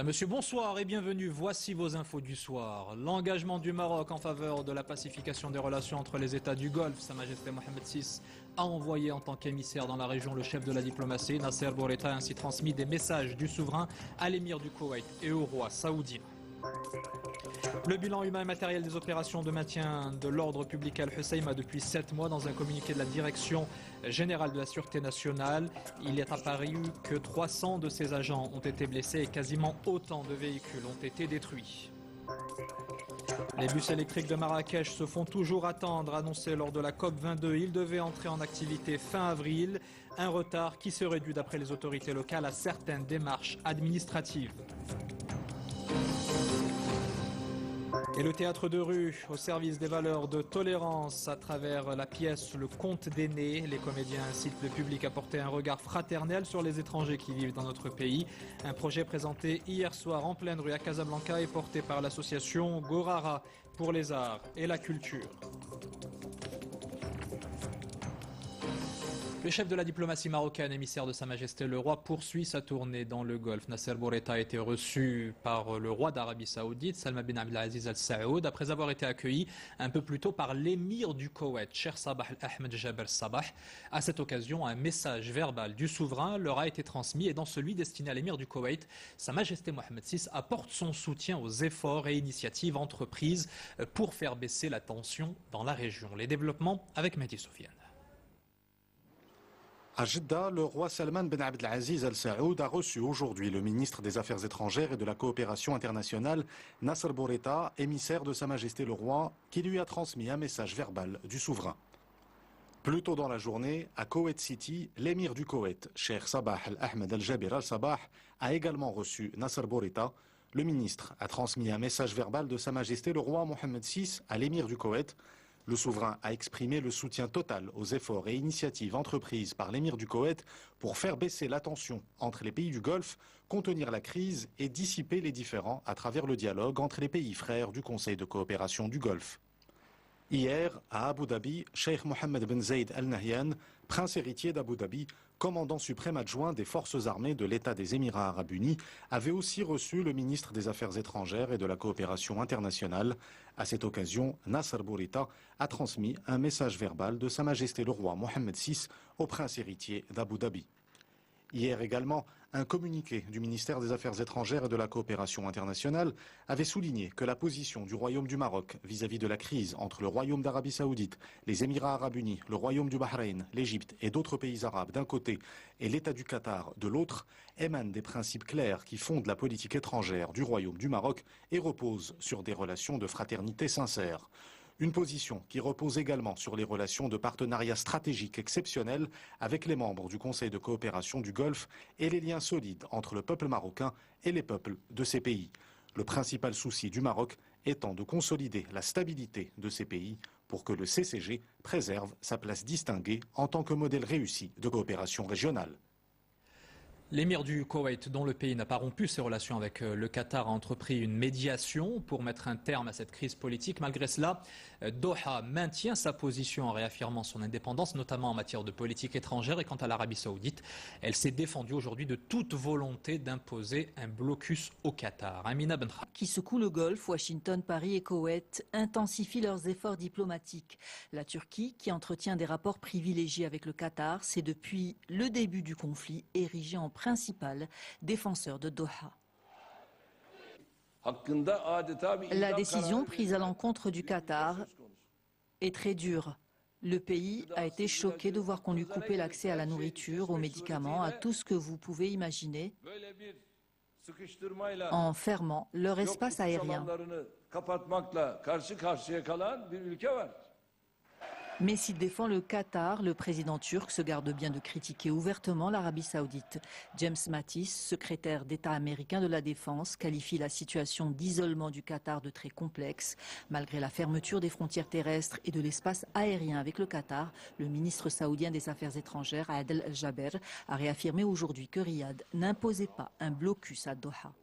Monsieur, bonsoir et bienvenue. Voici vos infos du soir. L'engagement du Maroc en faveur de la pacification des relations entre les États du Golfe. Sa Majesté Mohamed VI a envoyé en tant qu'émissaire dans la région le chef de la diplomatie, Nasser Bourita, a ainsi transmis des messages du souverain à l'émir du Koweït et au roi saoudien. Le bilan humain et matériel des opérations de maintien de l'ordre public à Al-Husseima depuis 7 mois dans un communiqué de la Direction générale de la Sûreté nationale. Il est apparu que 300 de ces agents ont été blessés et quasiment autant de véhicules ont été détruits. Les bus électriques de Marrakech se font toujours attendre, annoncé lors de la COP22. Ils devaient entrer en activité fin avril, un retard qui serait dû d'après les autorités locales à certaines démarches administratives. Et le théâtre de rue au service des valeurs de tolérance à travers la pièce Le Conte des Nés. Les comédiens incitent le public à porter un regard fraternel sur les étrangers qui vivent dans notre pays. Un projet présenté hier soir en pleine rue à Casablanca et porté par l'association Gorara pour les arts et la culture. Le chef de la diplomatie marocaine, émissaire de Sa Majesté le Roi, poursuit sa tournée dans le Golfe. Nasser Bourita a été reçu par le roi d'Arabie Saoudite, Salman bin Abdelaziz Al Saoud, après avoir été accueilli un peu plus tôt par l'émir du Koweït, Cheikh Sabah Al-Ahmed Jaber Sabah. À cette occasion, un message verbal du souverain leur a été transmis et dans celui destiné à l'émir du Koweït, Sa Majesté Mohamed VI apporte son soutien aux efforts et initiatives entreprises pour faire baisser la tension dans la région. Les développements avec Mehdi Soufiane. À Jeddah, le roi Salman bin Abdelaziz Al Saoud a reçu aujourd'hui le ministre des Affaires étrangères et de la coopération internationale, Nasser Bourita, émissaire de Sa Majesté le Roi, qui lui a transmis un message verbal du souverain. Plus tôt dans la journée, à Koweït City, l'émir du Koweït, Cheikh Sabah Al-Ahmed Al-Jabir Al-Sabah, a également reçu Nasser Bourita. Le ministre a transmis un message verbal de Sa Majesté le Roi Mohamed VI à l'émir du Koweït. Le souverain a exprimé le soutien total aux efforts et initiatives entreprises par l'émir du Koweït pour faire baisser la tension entre les pays du Golfe, contenir la crise et dissiper les différends à travers le dialogue entre les pays frères du Conseil de coopération du Golfe. Hier, à Abu Dhabi, Cheikh Mohammed bin Zayed Al Nahyan, prince héritier d'Abu Dhabi, commandant suprême adjoint des forces armées de l'État des Émirats arabes unis, avait aussi reçu le ministre des Affaires étrangères et de la coopération internationale. À cette occasion, Nasser Bourita a transmis un message verbal de Sa Majesté le Roi Mohamed VI au prince héritier d'Abu Dhabi. Hier également, un communiqué du ministère des Affaires étrangères et de la coopération internationale avait souligné que la position du Royaume du Maroc vis-à-vis de la crise entre le Royaume d'Arabie Saoudite, les Émirats arabes unis, le Royaume du Bahreïn, l'Égypte et d'autres pays arabes d'un côté et l'État du Qatar de l'autre émane des principes clairs qui fondent la politique étrangère du Royaume du Maroc et repose sur des relations de fraternité sincères. Une position qui repose également sur les relations de partenariat stratégique exceptionnel avec les membres du Conseil de coopération du Golfe et les liens solides entre le peuple marocain et les peuples de ces pays. Le principal souci du Maroc étant de consolider la stabilité de ces pays pour que le CCG préserve sa place distinguée en tant que modèle réussi de coopération régionale. L'émir du Koweït, dont le pays n'a pas rompu ses relations avec le Qatar, a entrepris une médiation pour mettre un terme à cette crise politique. Malgré cela, Doha maintient sa position en réaffirmant son indépendance, notamment en matière de politique étrangère. Et quant à l'Arabie Saoudite, elle s'est défendue aujourd'hui de toute volonté d'imposer un blocus au Qatar. Amina Benra. Qui secoue le Golfe, Washington, Paris et Koweït intensifient leurs efforts diplomatiques. La Turquie, qui entretient des rapports privilégiés avec le Qatar, s'est depuis le début du conflit érigée en principal défenseur de Doha. La décision prise à l'encontre du Qatar est très dure. Le pays a été choqué de voir qu'on lui coupait l'accès à la nourriture, aux médicaments, à tout ce que vous pouvez imaginer, en fermant leur espace aérien. Mais s'il défend le Qatar, le président turc se garde bien de critiquer ouvertement l'Arabie Saoudite. James Mattis, secrétaire d'État américain de la Défense, qualifie la situation d'isolement du Qatar de très complexe. Malgré la fermeture des frontières terrestres et de l'espace aérien avec le Qatar, le ministre saoudien des Affaires étrangères, Adel Al-Jaber, a réaffirmé aujourd'hui que Riyad n'imposait pas un blocus à Doha.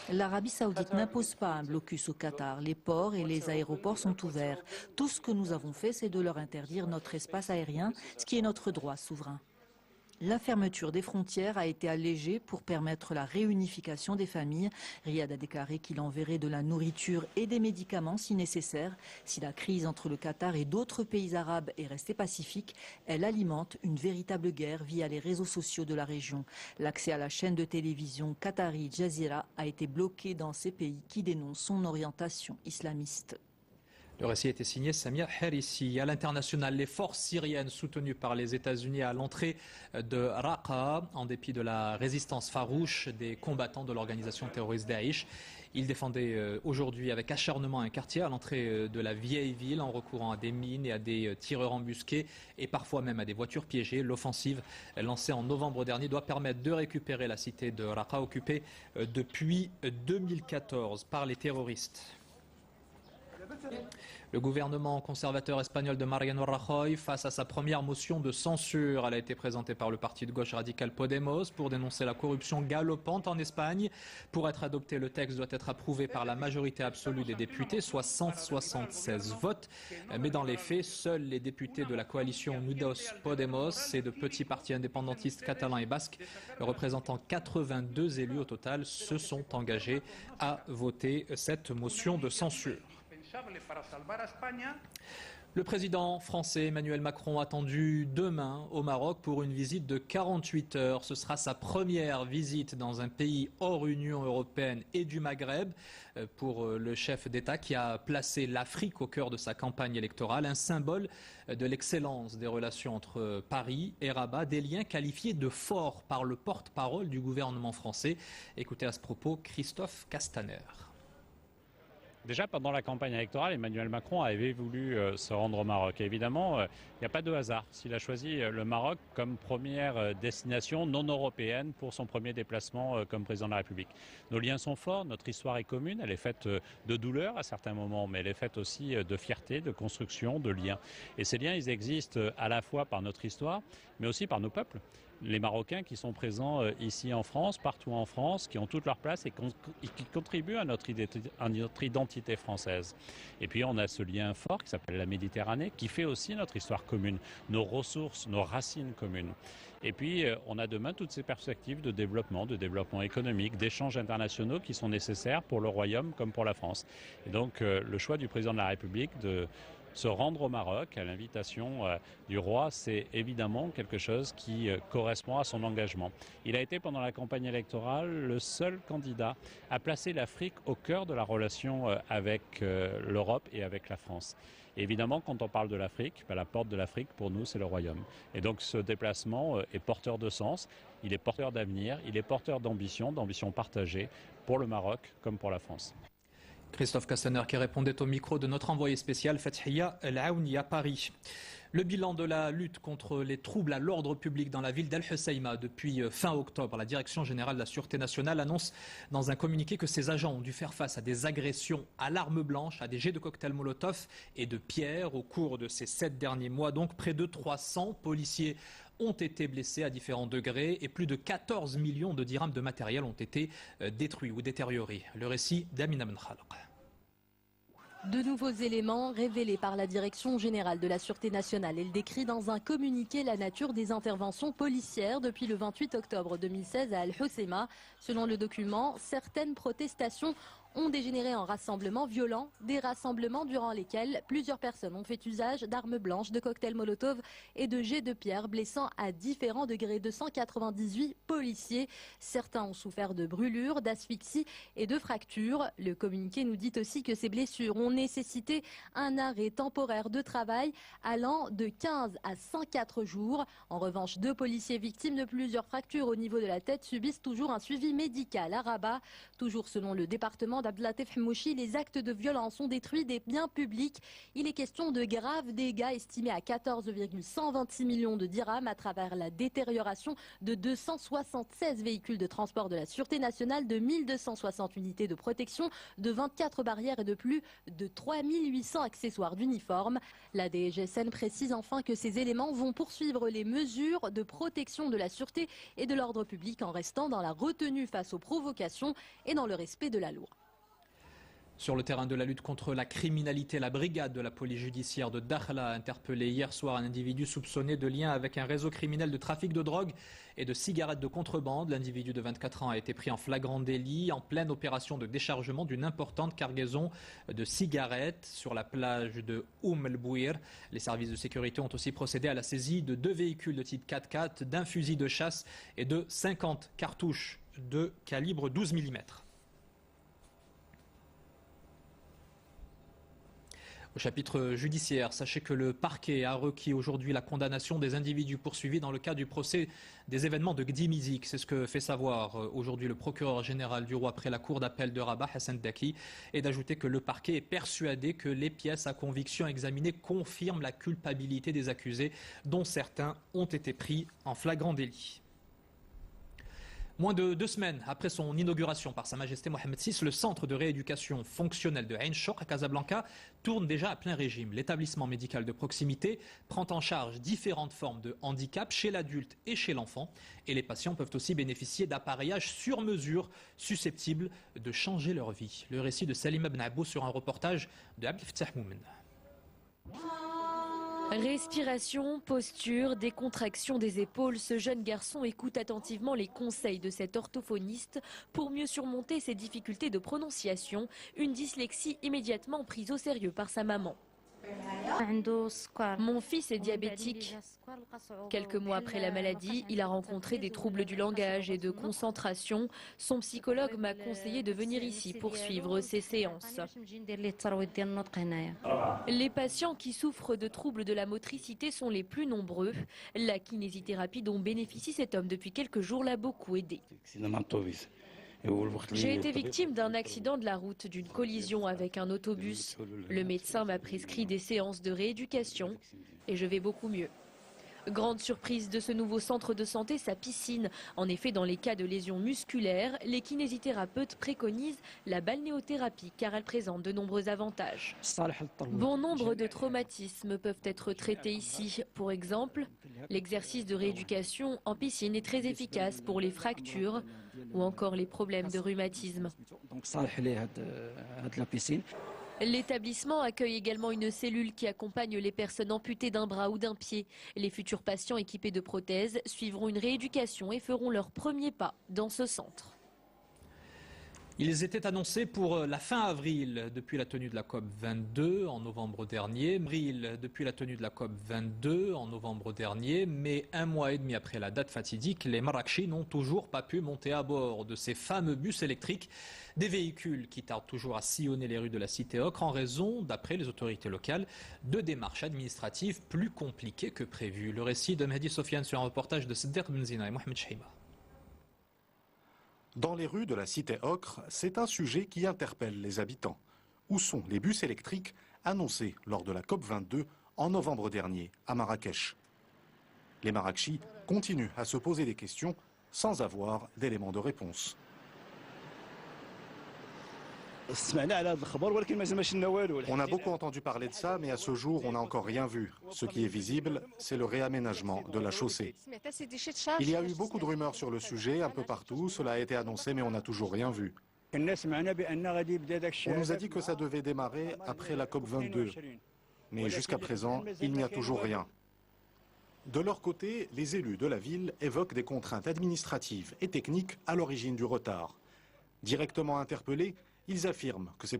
L'Arabie Saoudite n'impose pas un blocus au Qatar. Les ports et les aéroports sont ouverts. Tout ce que nous avons fait, c'est de leur interdire notre espace aérien, ce qui est notre droit souverain. La fermeture des frontières a été allégée pour permettre la réunification des familles. Riyad a déclaré qu'il enverrait de la nourriture et des médicaments si nécessaire. Si la crise entre le Qatar et d'autres pays arabes est restée pacifique, elle alimente une véritable guerre via les réseaux sociaux de la région. L'accès à la chaîne de télévision qatari Jazeera a été bloqué dans ces pays qui dénoncent son orientation islamiste. Le récit a été signé Samia Harissi. À l'international, les forces syriennes soutenues par les États-Unis à l'entrée de Raqqa, en dépit de la résistance farouche des combattants de l'organisation terroriste Daesh. Ils défendaient aujourd'hui avec acharnement un quartier à l'entrée de la vieille ville en recourant à des mines et à des tireurs embusqués et parfois même à des voitures piégées. L'offensive lancée en novembre dernier doit permettre de récupérer la cité de Raqqa occupée depuis 2014 par les terroristes. Le gouvernement conservateur espagnol de Mariano Rajoy face à sa première motion de censure. Elle a été présentée par le parti de gauche radical Podemos pour dénoncer la corruption galopante en Espagne. Pour être adopté, le texte doit être approuvé par la majorité absolue des députés, soit 176 votes. Mais dans les faits, seuls les députés de la coalition Unidos Podemos et de petits partis indépendantistes catalans et basques, représentant 82 élus au total, se sont engagés à voter cette motion de censure. Le président français Emmanuel Macron attendu demain au Maroc pour une visite de 48 heures. Ce sera sa première visite dans un pays hors Union européenne et du Maghreb pour le chef d'État qui a placé l'Afrique au cœur de sa campagne électorale, un symbole de l'excellence des relations entre Paris et Rabat, des liens qualifiés de forts par le porte-parole du gouvernement français. Écoutez à ce propos Christophe Castaner. Déjà, pendant la campagne électorale, Emmanuel Macron avait voulu se rendre au Maroc. Et évidemment, il n'y a pas de hasard s'il a choisi le Maroc comme première destination non européenne pour son premier déplacement comme président de la République. Nos liens sont forts, notre histoire est commune, elle est faite de douleur à certains moments, mais elle est faite aussi de fierté, de construction, de liens. Et ces liens, ils existent à la fois par notre histoire, mais aussi par nos peuples. Les Marocains qui sont présents ici en France, partout en France, qui ont toute leur place et qui contribuent à notre identité française. Et puis on a ce lien fort qui s'appelle la Méditerranée, qui fait aussi notre histoire commune, nos ressources, nos racines communes. Et puis on a demain toutes ces perspectives de développement économique, d'échanges internationaux qui sont nécessaires pour le Royaume comme pour la France. Et donc le choix du président de la République de se rendre au Maroc à l'invitation du roi, c'est évidemment quelque chose qui correspond à son engagement. Il a été pendant la campagne électorale le seul candidat à placer l'Afrique au cœur de la relation avec l'Europe et avec la France. Et évidemment, quand on parle de l'Afrique, la porte de l'Afrique, pour nous, c'est le Royaume. Et donc ce déplacement est porteur de sens, il est porteur d'avenir, il est porteur d'ambition partagée pour le Maroc comme pour la France. Christophe Castaner qui répondait au micro de notre envoyé spécial Fathiya El Aouni à Paris. Le bilan de la lutte contre les troubles à l'ordre public dans la ville d'Al Hoceima depuis fin octobre. La Direction générale de la Sûreté nationale annonce dans un communiqué que ses agents ont dû faire face à des agressions à l'arme blanche, à des jets de cocktails Molotov et de pierres au cours de ces 7 derniers mois. Donc près de 300 policiers ont été blessés à différents degrés et plus de 14 millions de dirhams de matériel ont été détruits ou détériorés. Le récit d'Amina Ben Khalq. De nouveaux éléments révélés par la Direction générale de la Sûreté nationale. Elle décrit dans un communiqué la nature des interventions policières depuis le 28 octobre 2016 à Al Hoceima. Selon le document, certaines protestations ont dégénéré en rassemblements violents, des rassemblements durant lesquels plusieurs personnes ont fait usage d'armes blanches, de cocktails Molotov et de jets de pierre, blessant à différents degrés 298 policiers. Certains ont souffert de brûlures, d'asphyxie et de fractures. Le communiqué nous dit aussi que ces blessures ont nécessité un arrêt temporaire de travail allant de 15 à 104 jours. En revanche, 2 policiers victimes de plusieurs fractures au niveau de la tête subissent toujours un suivi médical à Rabat. Toujours selon le département d'Abdelatif Mouchi, les actes de violence ont détruit des biens publics. Il est question de graves dégâts estimés à 14,126 millions de dirhams à travers la détérioration de 276 véhicules de transport de la Sûreté nationale, de 1260 unités de protection, de 24 barrières et de plus de 3800 accessoires d'uniforme. La DGSN précise enfin que ces éléments vont poursuivre les mesures de protection de la sûreté et de l'ordre public en restant dans la retenue face aux provocations et dans le respect de la loi. Sur le terrain de la lutte contre la criminalité, la brigade de la police judiciaire de Dakhla a interpellé hier soir un individu soupçonné de lien avec un réseau criminel de trafic de drogue et de cigarettes de contrebande. L'individu de 24 ans a été pris en flagrant délit en pleine opération de déchargement d'une importante cargaison de cigarettes sur la plage de El Bouir. Les services de sécurité ont aussi procédé à la saisie de 2 véhicules de type 4x4, d'un fusil de chasse et de 50 cartouches de calibre 12 mm. Au chapitre judiciaire, sachez que le parquet a requis aujourd'hui la condamnation des individus poursuivis dans le cadre du procès des événements de Gdimizik. C'est ce que fait savoir aujourd'hui le procureur général du roi près la cour d'appel de Rabat, Hassan Daki, et d'ajouter que le parquet est persuadé que les pièces à conviction examinées confirment la culpabilité des accusés, dont certains ont été pris en flagrant délit. Moins de 2 semaines après son inauguration par Sa Majesté Mohamed VI, le centre de rééducation fonctionnelle de Ain Chouk à Casablanca tourne déjà à plein régime. L'établissement médical de proximité prend en charge différentes formes de handicap chez l'adulte et chez l'enfant. Et les patients peuvent aussi bénéficier d'appareillages sur mesure susceptibles de changer leur vie. Le récit de Salim Ibn Abou sur un reportage de Abdel Fattah Moumen. Respiration, posture, décontraction des épaules, ce jeune garçon écoute attentivement les conseils de cet orthophoniste pour mieux surmonter ses difficultés de prononciation, une dyslexie immédiatement prise au sérieux par sa maman. Mon fils est diabétique. Quelques mois après la maladie, il a rencontré des troubles du langage et de concentration. Son psychologue m'a conseillé de venir ici pour suivre ses séances. Les patients qui souffrent de troubles de la motricité sont les plus nombreux. La kinésithérapie dont bénéficie cet homme depuis quelques jours l'a beaucoup aidé. J'ai été victime d'un accident de la route, d'une collision avec un autobus. Le médecin m'a prescrit des séances de rééducation et je vais beaucoup mieux. Grande surprise de ce nouveau centre de santé, sa piscine. En effet, dans les cas de lésions musculaires, les kinésithérapeutes préconisent la balnéothérapie car elle présente de nombreux avantages. Bon nombre de traumatismes peuvent être traités ici. Pour exemple, l'exercice de rééducation en piscine est très efficace pour les fractures ou encore les problèmes de rhumatisme. L'établissement accueille également une cellule qui accompagne les personnes amputées d'un bras ou d'un pied. Les futurs patients équipés de prothèses suivront une rééducation et feront leurs premiers pas dans ce centre. Ils étaient annoncés pour la fin avril depuis la tenue de la COP 22 en novembre dernier. Mais un mois et demi après la date fatidique, les Marrakechis n'ont toujours pas pu monter à bord de ces fameux bus électriques. Des véhicules qui tardent toujours à sillonner les rues de la cité ocre en raison, d'après les autorités locales, de démarches administratives plus compliquées que prévues. Le récit de Mehdi Sofiane sur un reportage de Siddiq Benzina et Mohamed Chahima. Dans les rues de la cité ocre, c'est un sujet qui interpelle les habitants. Où sont les bus électriques annoncés lors de la COP 22 en novembre dernier à Marrakech? Les Marrakechis continuent à se poser des questions sans avoir d'éléments de réponse. On a beaucoup entendu parler de ça, mais à ce jour, on n'a encore rien vu. Ce qui est visible, c'est le réaménagement de la chaussée. Il y a eu beaucoup de rumeurs sur le sujet, un peu partout. Cela a été annoncé, mais on n'a toujours rien vu. On nous a dit que ça devait démarrer après la COP 22. Mais jusqu'à présent, il n'y a toujours rien. De leur côté, les élus de la ville évoquent des contraintes administratives et techniques à l'origine du retard. Directement interpellés, ils affirment que ces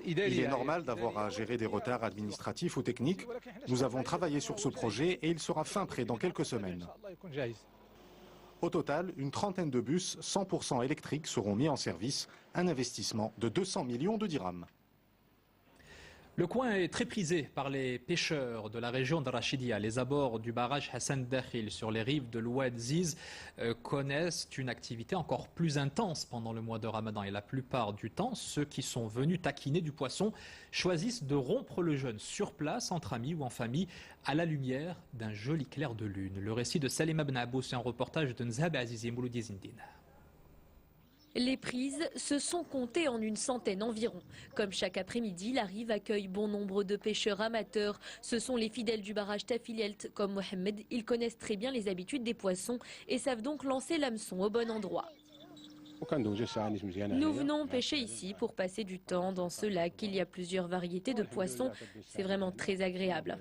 Il est normal d'avoir à gérer des retards administratifs ou techniques. Nous avons travaillé sur ce projet et il sera fin prêt dans quelques semaines. Au total, une trentaine de bus 100% électriques seront mis en service, un investissement de 200 millions de dirhams. Le coin est très prisé par les pêcheurs de la région d'Arachidia. Les abords du barrage Hassan Dakhil sur les rives de l'Oued Ziz connaissent une activité encore plus intense pendant le mois de Ramadan. Et la plupart du temps, ceux qui sont venus taquiner du poisson choisissent de rompre le jeûne sur place, entre amis ou en famille, à la lumière d'un joli clair de lune. Le récit de Salim Ibn Abou, c'est un reportage de Nzab Azizi Mouloudi Zindine. Les prises se sont comptées en une centaine environ. Comme chaque après-midi, la rive accueille bon nombre de pêcheurs amateurs. Ce sont les fidèles du barrage Tafilielt comme Mohamed. Ils connaissent très bien les habitudes des poissons et savent donc lancer l'hameçon au bon endroit. Nous venons pêcher ici pour passer du temps dans ce lac. Il y a plusieurs variétés de poissons. C'est vraiment très agréable.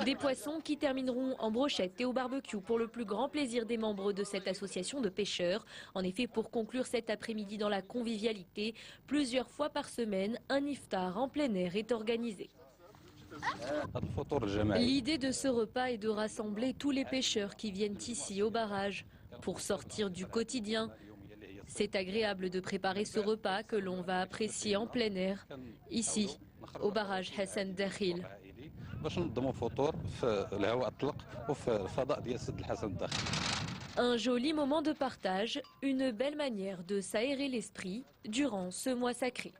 Des poissons qui termineront en brochette et au barbecue pour le plus grand plaisir des membres de cette association de pêcheurs. En effet, pour conclure cet après-midi dans la convivialité, plusieurs fois par semaine, un iftar en plein air est organisé. L'idée de ce repas est de rassembler tous les pêcheurs qui viennent ici au barrage pour sortir du quotidien. C'est agréable de préparer ce repas que l'on va apprécier en plein air, ici, au barrage Hassan Dakhil. Un joli moment de partage, une belle manière de s'aérer l'esprit durant ce mois sacré.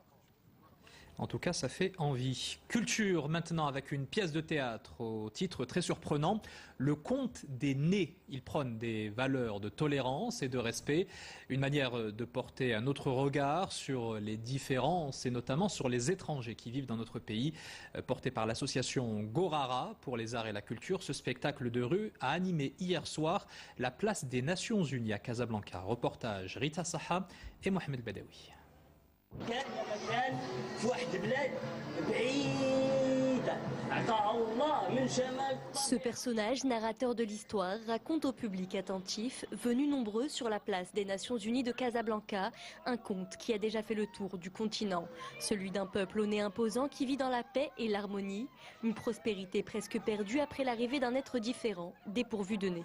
En tout cas, ça fait envie. Culture maintenant avec une pièce de théâtre au titre très surprenant, Le conte des nés. Il prône des valeurs de tolérance et de respect, une manière de porter un autre regard sur les différences et notamment sur les étrangers qui vivent dans notre pays. Porté par l'association Gorara pour les arts et la culture, ce spectacle de rue a animé hier soir la place des Nations Unies à Casablanca. Reportage Rita Saha et Mohamed Badawi. Ce personnage, narrateur de l'histoire, raconte au public attentif, venu nombreux sur la place des Nations Unies de Casablanca, un conte qui a déjà fait le tour du continent. Celui d'un peuple au nez imposant qui vit dans la paix et l'harmonie, une prospérité presque perdue après l'arrivée d'un être différent, dépourvu de nez.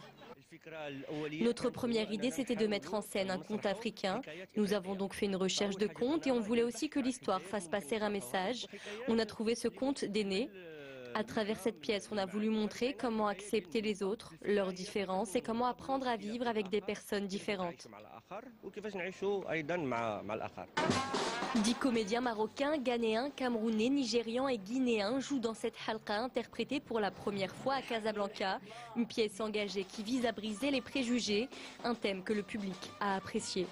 Notre première idée, c'était de mettre en scène un conte africain. Nous avons donc fait une recherche de contes et on voulait aussi que l'histoire fasse passer un message. On a trouvé ce conte des nés. À travers cette pièce, on a voulu montrer comment accepter les autres, leurs différences et comment apprendre à vivre avec des personnes différentes. 10 comédiens marocains, ghanéens, camerounais, nigérians et guinéens jouent dans cette halqa interprétée pour la première fois à Casablanca. Une pièce engagée qui vise à briser les préjugés, un thème que le public a apprécié.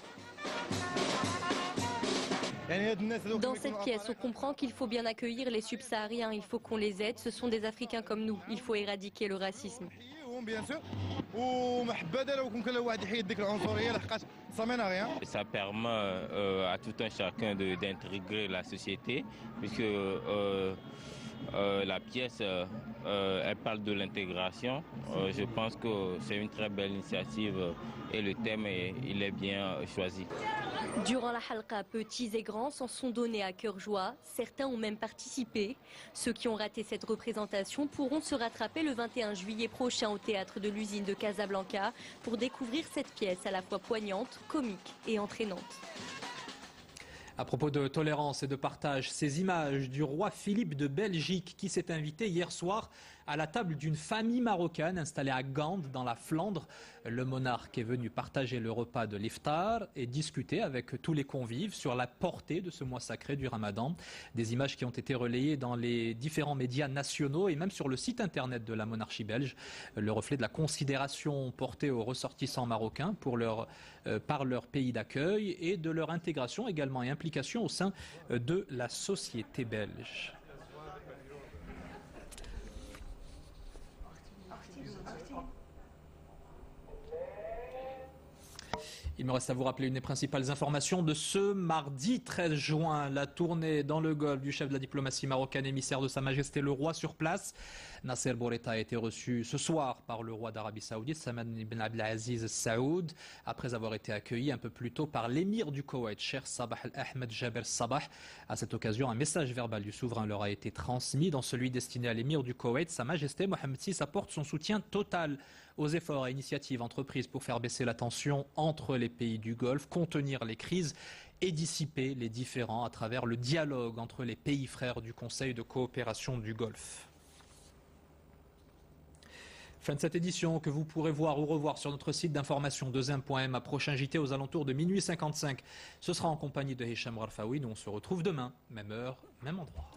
Dans cette pièce, on comprend qu'il faut bien accueillir les subsahariens, il faut qu'on les aide, ce sont des Africains comme nous, il faut éradiquer le racisme. Ça permet à tout un chacun d'intégrer la société, puisque la pièce elle parle de l'intégration. Je pense que c'est une très belle initiative et le thème il est bien choisi. Durant la halqa, petits et grands s'en sont donnés à cœur joie. Certains ont même participé. Ceux qui ont raté cette représentation pourront se rattraper le 21 juillet prochain au théâtre de l'Usine de Casablanca pour découvrir cette pièce à la fois poignante, comique et entraînante. À propos de tolérance et de partage, ces images du roi Philippe de Belgique qui s'est invité hier soir à la table d'une famille marocaine installée à Gand dans la Flandre. Le monarque est venu partager le repas de l'iftar et discuter avec tous les convives sur la portée de ce mois sacré du Ramadan. Des images qui ont été relayées dans les différents médias nationaux et même sur le site internet de la monarchie belge. Le reflet de la considération portée aux ressortissants marocains par leur pays d'accueil et de leur intégration également et implication au sein de la société belge. Il me reste à vous rappeler une des principales informations de ce mardi 13 juin. La tournée dans le Golfe du chef de la diplomatie marocaine, émissaire de Sa Majesté le Roi sur place. Nasser Bourita a été reçu ce soir par le roi d'Arabie Saoudite, Salman ibn Abdelaziz Al Saoud, après avoir été accueilli un peu plus tôt par l'émir du Koweït, Cheikh Sabah Al-Ahmed Jaber Sabah. À cette occasion, un message verbal du souverain leur a été transmis. Dans celui destiné à l'émir du Koweït, Sa Majesté Mohammed VI apporte son soutien total aux efforts et initiatives entreprises pour faire baisser la tension entre les pays du Golfe, contenir les crises et dissiper les différends à travers le dialogue entre les pays frères du Conseil de coopération du Golfe. Fin de cette édition que vous pourrez voir ou revoir sur notre site d'information 2m.m. À prochain JT aux alentours de minuit 55. Ce sera en compagnie de Hicham Ralfaoui. Nous on se retrouve demain, même heure, même endroit.